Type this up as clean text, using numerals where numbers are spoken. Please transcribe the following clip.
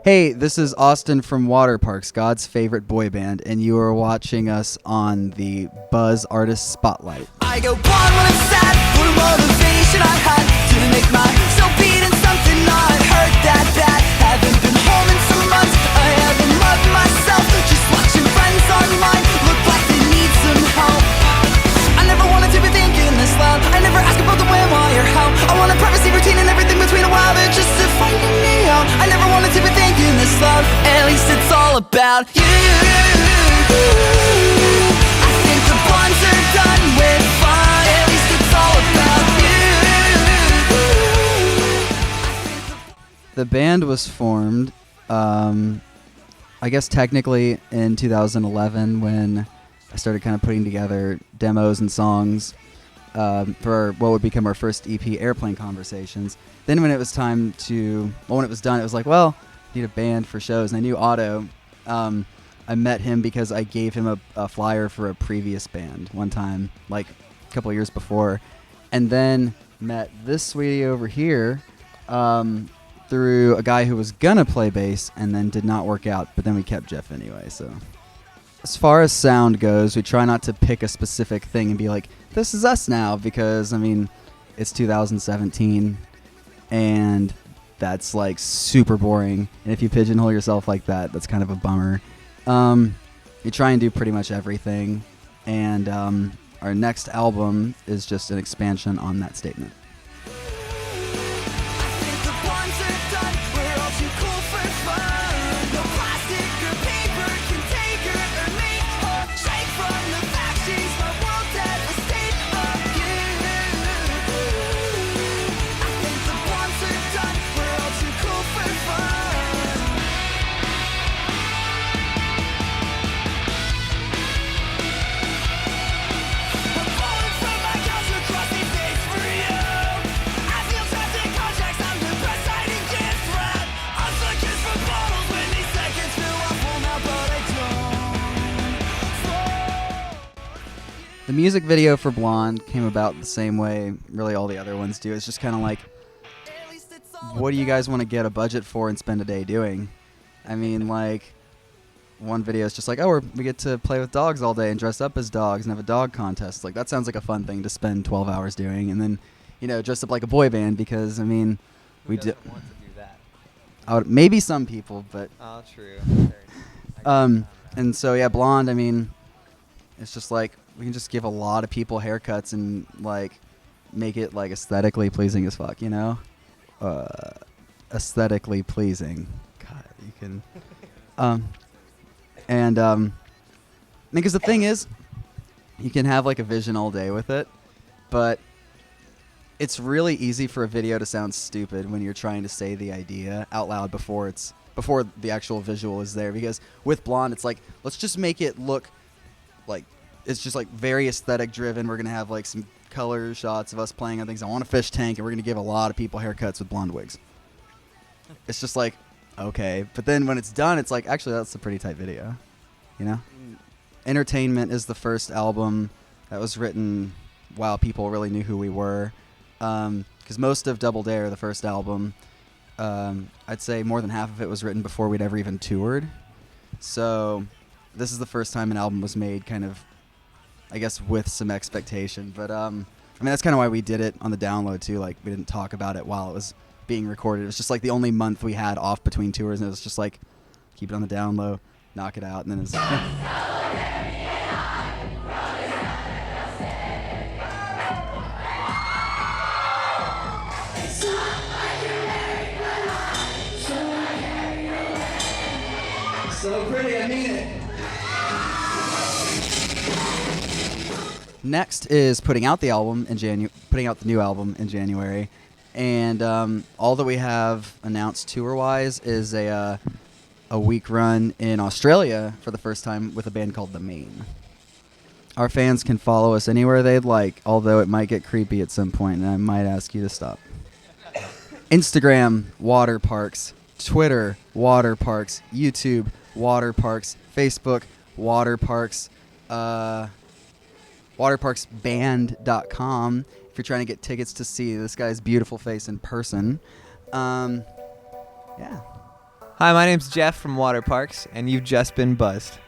Hey, this is Austin from Waterparks, God's favorite boy band, and you are watching us on the Buzz Artist Spotlight. I go blind when I'm sad, what a motivation I had to make myself beat in something not hurt that bad. Haven't been home in some months, I haven't loved myself. Just watching friends online look like they need some help. I never wanted to be thinking this loud. I never ask about the when, why, or how. I want a privacy routine and everything between a while, but just to find me out. I never wanted to be thinking this loud. At least it's all about you. I think the bonds are done with fun. At least it's all about you. The band was formed, I guess technically in 2011 when I started kind of putting together demos and songs for what would become our first EP, Airplane Conversations. Then when it was time to, well, when it was done, it was like, well, I need a band for shows. And I knew Otto. I met him because I gave him a flyer for a previous band one time, like a couple years before. And then met this sweetie over here through a guy who was going to play bass and then did not work out. But then we kept Jeff anyway, so. As far as sound goes, we try not to pick a specific thing and be like, this is us now, because, I mean, it's 2017, and that's, like, super boring. And if you pigeonhole yourself like that, that's kind of a bummer. We try and do pretty much everything, and our next album is just an expansion on that statement. The music video for Blonde came about the same way really all the other ones do. It's just kind of like, what do you guys want to get a budget for and spend a day doing? I mean, like, one video is just like, oh, we get to play with dogs all day and dress up as dogs and have a dog contest. Like, that sounds like a fun thing to spend 12 hours doing. And then, you know, dress up like a boy band because, I mean, Who doesn't want to do that? Maybe some people, but... Oh, true. And so, yeah, Blonde, I mean, it's just like, we can just give a lot of people haircuts and, like, make it, like, aesthetically pleasing as fuck, you know? Aesthetically pleasing. God, you can... because the thing is, you can have, like, a vision all day with it, but it's really easy for a video to sound stupid when you're trying to say the idea out loud before the actual visual is there, because with Blonde, it's like, let's just make it look like it's just like very aesthetic driven. We're going to have like some color shots of us playing on things. I want a fish tank, and we're going to give a lot of people haircuts with blonde wigs. It's just like, okay. But then when it's done, it's like, actually, that's a pretty tight video, you know? Entertainment is the first album that was written while people really knew who we were. Because most of Double Dare, the first album, I'd say more than half of it was written before we'd ever even toured. So this is the first time an album was made kind of, I guess, with some expectation. But, I mean, that's kind of why we did it on the download, too. Like, we didn't talk about it while it was being recorded. It was just, like, the only month we had off between tours, and it was just, like, keep it on the download, knock it out, and then it's like... So pretty, I mean it. Next is putting out the new album in January, and all that we have announced tour-wise is a week run in Australia for the first time with a band called The Main. Our fans can follow us anywhere they'd like, although it might get creepy at some point, and I might ask you to stop. Instagram, Waterparks. Twitter, Waterparks. YouTube, Waterparks. Facebook, Waterparks. Waterparksband.com if you're trying to get tickets to see this guy's beautiful face in person. Yeah. Hi, my name's Jeff from Waterparks, and you've just been buzzed.